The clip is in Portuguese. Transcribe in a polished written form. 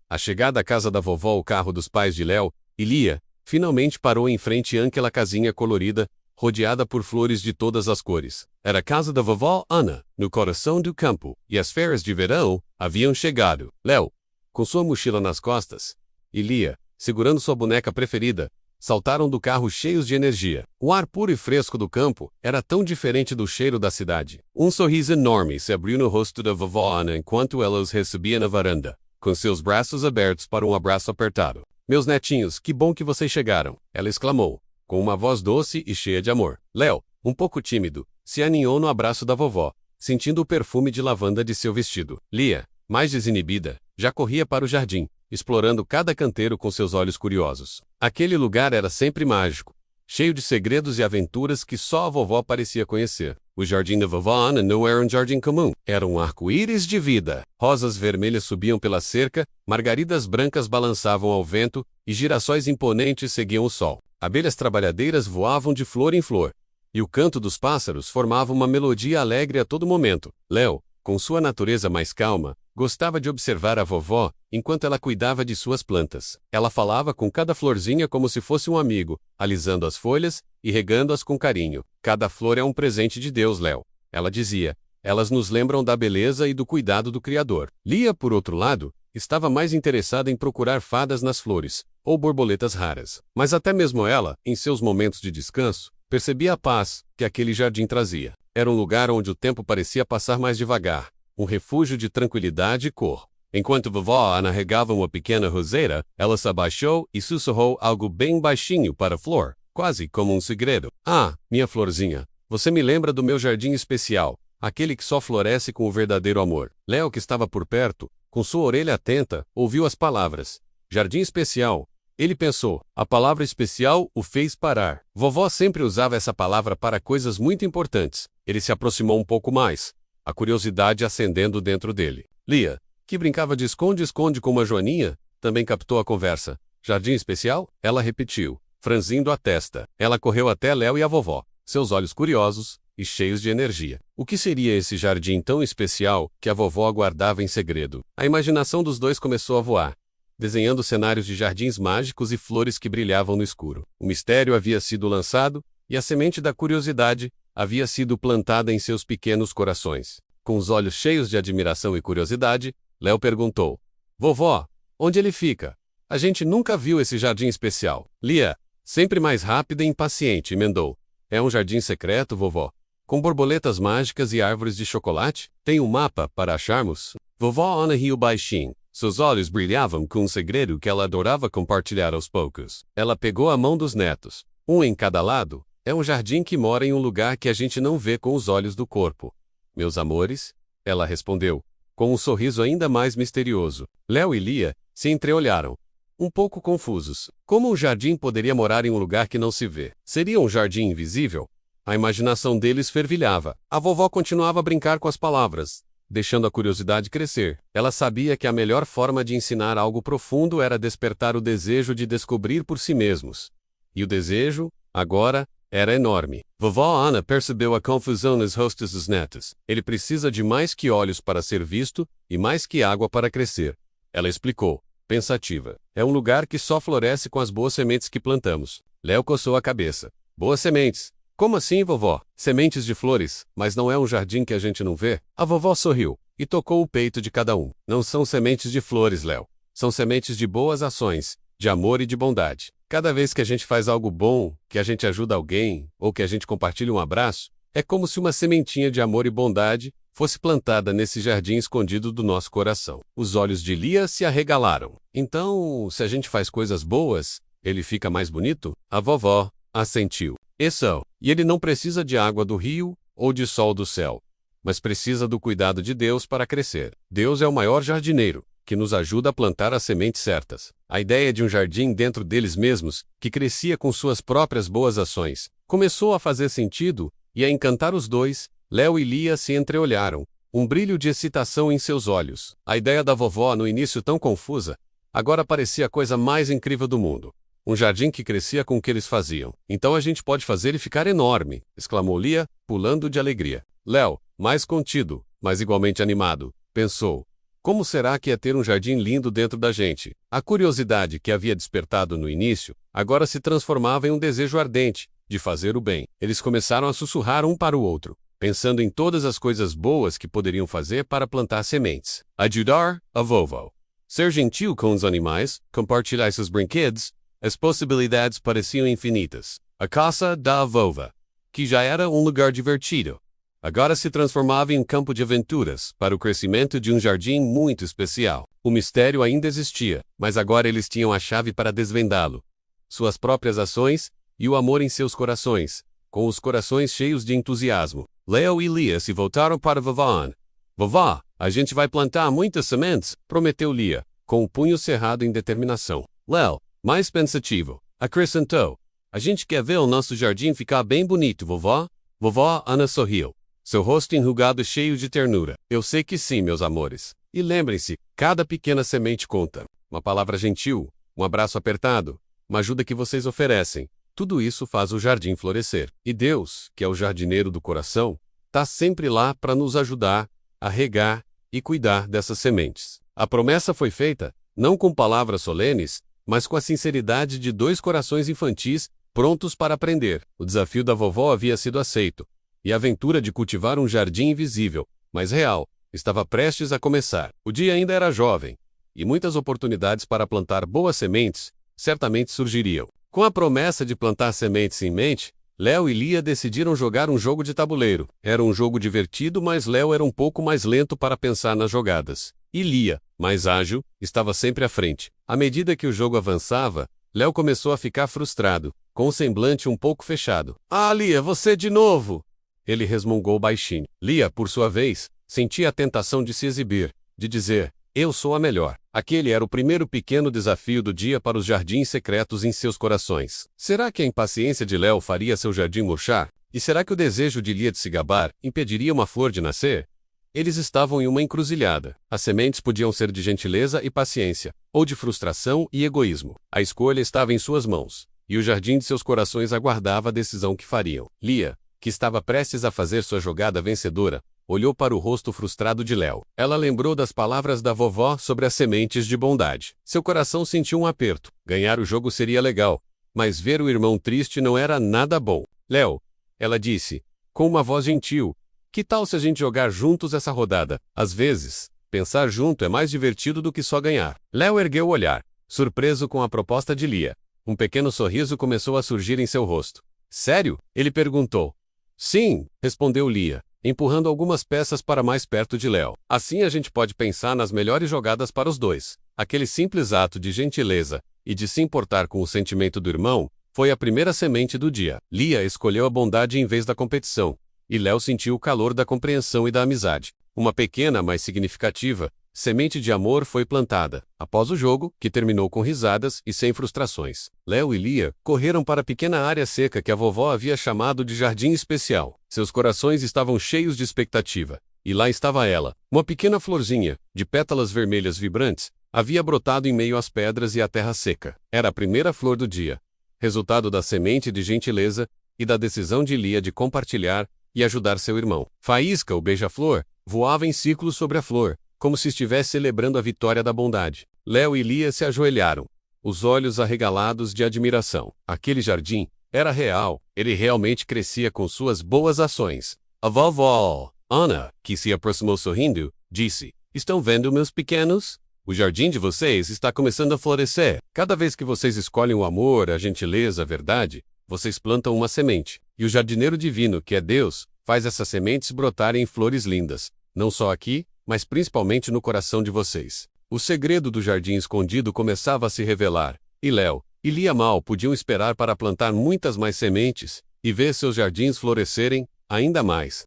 A chegada à casa da vovó, o carro dos pais de Léo e Lia, finalmente parou em frente àquela casinha colorida, rodeada por flores de todas as cores. Era a casa da vovó Ana, no coração do campo, e as férias de verão haviam chegado. Léo, com sua mochila nas costas, e Lia, segurando sua boneca preferida, saltaram do carro cheios de energia. O ar puro e fresco do campo era tão diferente do cheiro da cidade. Um sorriso enorme se abriu no rosto da vovó Ana enquanto ela os recebia na varanda, com seus braços abertos para um abraço apertado. "Meus netinhos, que bom que vocês chegaram!" ela exclamou, com uma voz doce e cheia de amor. Léo, um pouco tímido, se aninhou no abraço da vovó, sentindo o perfume de lavanda de seu vestido. Lia, mais desinibida, já corria para o jardim, explorando cada canteiro com seus olhos curiosos. Aquele lugar era sempre mágico, cheio de segredos e aventuras que só a vovó parecia conhecer. O jardim da vovó Ana não era um jardim comum, era um arco-íris de vida. Rosas vermelhas subiam pela cerca, margaridas brancas balançavam ao vento e girassóis imponentes seguiam o sol. Abelhas trabalhadeiras voavam de flor em flor, e o canto dos pássaros formava uma melodia alegre a todo momento. Léo, com sua natureza mais calma, gostava de observar a vovó enquanto ela cuidava de suas plantas. Ela falava com cada florzinha como se fosse um amigo, alisando as folhas e regando-as com carinho. "Cada flor é um presente de Deus, Léo", ela dizia. "Elas nos lembram da beleza e do cuidado do Criador." Lia, por outro lado, estava mais interessada em procurar fadas nas flores, ou borboletas raras. Mas até mesmo ela, em seus momentos de descanso, percebia a paz que aquele jardim trazia. Era um lugar onde o tempo parecia passar mais devagar, um refúgio de tranquilidade e cor. Enquanto vovó Ana regava uma pequena roseira, ela se abaixou e sussurrou algo bem baixinho para a flor, quase como um segredo. "Ah, minha florzinha, você me lembra do meu jardim especial, aquele que só floresce com o verdadeiro amor." Léo, que estava por perto, com sua orelha atenta, ouviu as palavras. "Jardim especial." Ele pensou. A palavra especial o fez parar. Vovó sempre usava essa palavra para coisas muito importantes. Ele se aproximou um pouco mais, a curiosidade acendendo dentro dele. Lia, que brincava de esconde-esconde com uma joaninha, também captou a conversa. "Jardim especial?" ela repetiu, franzindo a testa. Ela correu até Léo e a vovó, seus olhos curiosos e cheios de energia. O que seria esse jardim tão especial que a vovó guardava em segredo? A imaginação dos dois começou a voar, desenhando cenários de jardins mágicos e flores que brilhavam no escuro. O mistério havia sido lançado, e a semente da curiosidade havia sido plantada em seus pequenos corações. Com os olhos cheios de admiração e curiosidade, Léo perguntou: "Vovó, onde ele fica? A gente nunca viu esse jardim especial." Lia, sempre mais rápida e impaciente, emendou: "É um jardim secreto, vovó, com borboletas mágicas e árvores de chocolate. Tem um mapa para acharmos." Vovó Ana riu baixinho. Seus olhos brilhavam com um segredo que ela adorava compartilhar aos poucos. Ela pegou a mão dos netos, um em cada lado. "É um jardim que mora em um lugar que a gente não vê com os olhos do corpo, meus amores," ela respondeu, com um sorriso ainda mais misterioso. Léo e Lia se entreolharam, um pouco confusos. Como um jardim poderia morar em um lugar que não se vê? Seria um jardim invisível? A imaginação deles fervilhava. A vovó continuava a brincar com as palavras, deixando a curiosidade crescer. Ela sabia que a melhor forma de ensinar algo profundo era despertar o desejo de descobrir por si mesmos. E o desejo, agora, era enorme. Vovó Ana percebeu a confusão nos rostos dos netos. "Ele precisa de mais que olhos para ser visto, e mais que água para crescer," ela explicou, pensativa. "É um lugar que só floresce com as boas sementes que plantamos." Léo coçou a cabeça. "Boas sementes? Como assim, vovó? Sementes de flores, mas não é um jardim que a gente não vê?" A vovó sorriu e tocou o peito de cada um. "Não são sementes de flores, Léo. São sementes de boas ações, de amor e de bondade. Cada vez que a gente faz algo bom, que a gente ajuda alguém, ou que a gente compartilha um abraço, é como se uma sementinha de amor e bondade fosse plantada nesse jardim escondido do nosso coração." Os olhos de Lia se arregalaram. "Então, se a gente faz coisas boas, ele fica mais bonito?" A vovó assentiu. "Isso. E ele não precisa de água do rio ou de sol do céu, mas precisa do cuidado de Deus para crescer. Deus é o maior jardineiro, que nos ajuda a plantar as sementes certas." A ideia de um jardim dentro deles mesmos, que crescia com suas próprias boas ações, começou a fazer sentido e a encantar os dois. Léo e Lia se entreolharam, um brilho de excitação em seus olhos. A ideia da vovó, no início tão confusa, agora parecia a coisa mais incrível do mundo. Um jardim que crescia com o que eles faziam. "Então a gente pode fazer ele ficar enorme", exclamou Lia, pulando de alegria. Léo, mais contido, mas igualmente animado, pensou: Como será que é ter um jardim lindo dentro da gente? A curiosidade que havia despertado no início, agora se transformava em um desejo ardente de fazer o bem. Eles começaram a sussurrar um para o outro, pensando em todas as coisas boas que poderiam fazer para plantar sementes. Ajudar a vovó. Ser gentil com os animais, compartilhar seus brinquedos, as possibilidades pareciam infinitas. A casa da vovó, que já era um lugar divertido, agora se transformava em um campo de aventuras para o crescimento de um jardim muito especial. O mistério ainda existia, mas agora eles tinham a chave para desvendá-lo. Suas próprias ações e o amor em seus corações, com os corações cheios de entusiasmo. Leo e Lia se voltaram para vovó Ann. Vovó, a gente vai plantar muitas sementes, prometeu Lia, com o punho cerrado em determinação. Leo, mais pensativo, acrescentou. A gente quer ver o nosso jardim ficar bem bonito, vovó? Vovó Ana sorriu, seu rosto enrugado cheio de ternura. Eu sei que sim, meus amores. E lembrem-se, cada pequena semente conta. Uma palavra gentil, um abraço apertado, uma ajuda que vocês oferecem. Tudo isso faz o jardim florescer. E Deus, que é o jardineiro do coração, está sempre lá para nos ajudar a regar e cuidar dessas sementes. A promessa foi feita, não com palavras solenes, mas com a sinceridade de dois corações infantis prontos para aprender. O desafio da vovó havia sido aceito, e a aventura de cultivar um jardim invisível, mas real, estava prestes a começar. O dia ainda era jovem, e muitas oportunidades para plantar boas sementes certamente surgiriam. Com a promessa de plantar sementes em mente, Leo e Lia decidiram jogar um jogo de tabuleiro. Era um jogo divertido, mas Leo era um pouco mais lento para pensar nas jogadas. E Lia, mais ágil, estava sempre à frente. À medida que o jogo avançava, Leo começou a ficar frustrado, com o semblante um pouco fechado. Ah, Lia, você de novo! Ele resmungou baixinho. Lia, por sua vez, sentia a tentação de se exibir, de dizer, eu sou a melhor. Aquele era o primeiro pequeno desafio do dia para os jardins secretos em seus corações. Será que a impaciência de Leo faria seu jardim murchar? E será que o desejo de Lia de se gabar impediria uma flor de nascer? Eles estavam em uma encruzilhada. As sementes podiam ser de gentileza e paciência, ou de frustração e egoísmo. A escolha estava em suas mãos, e o jardim de seus corações aguardava a decisão que fariam. Lia, que estava prestes a fazer sua jogada vencedora, olhou para o rosto frustrado de Leo. Ela lembrou das palavras da vovó sobre as sementes de bondade. Seu coração sentiu um aperto. Ganhar o jogo seria legal, mas ver o irmão triste não era nada bom. Leo, ela disse, com uma voz gentil, que tal se a gente jogar juntos essa rodada? Às vezes, pensar junto é mais divertido do que só ganhar. Leo ergueu o olhar, surpreso com a proposta de Lia. Um pequeno sorriso começou a surgir em seu rosto. Sério? Ele perguntou. Sim, respondeu Lia, empurrando algumas peças para mais perto de Leo. Assim a gente pode pensar nas melhores jogadas para os dois. Aquele simples ato de gentileza e de se importar com o sentimento do irmão foi a primeira semente do dia. Lia escolheu a bondade em vez da competição, e Leo sentiu o calor da compreensão e da amizade. Uma pequena, mas significativa, semente de amor foi plantada. Após o jogo, que terminou com risadas e sem frustrações, Leo e Lia correram para a pequena área seca que a vovó havia chamado de jardim especial. Seus corações estavam cheios de expectativa. E lá estava ela, uma pequena florzinha, de pétalas vermelhas vibrantes, havia brotado em meio às pedras e à terra seca. Era a primeira flor do dia, resultado da semente de gentileza e da decisão de Lia de compartilhar e ajudar seu irmão. Faísca, o beija-flor, voava em círculos sobre a flor, como se estivesse celebrando a vitória da bondade. Leo e Lia se ajoelharam, os olhos arregalados de admiração. Aquele jardim era real, ele realmente crescia com suas boas ações. A vovó Ana, que se aproximou sorrindo, disse, estão vendo, meus pequenos? O jardim de vocês está começando a florescer. Cada vez que vocês escolhem o amor, a gentileza, a verdade, vocês plantam uma semente. E o jardineiro divino, que é Deus, faz essas sementes brotarem em flores lindas, não só aqui, mas principalmente no coração de vocês. O segredo do jardim escondido começava a se revelar, e Leo e Lia mal podiam esperar para plantar muitas mais sementes e ver seus jardins florescerem ainda mais.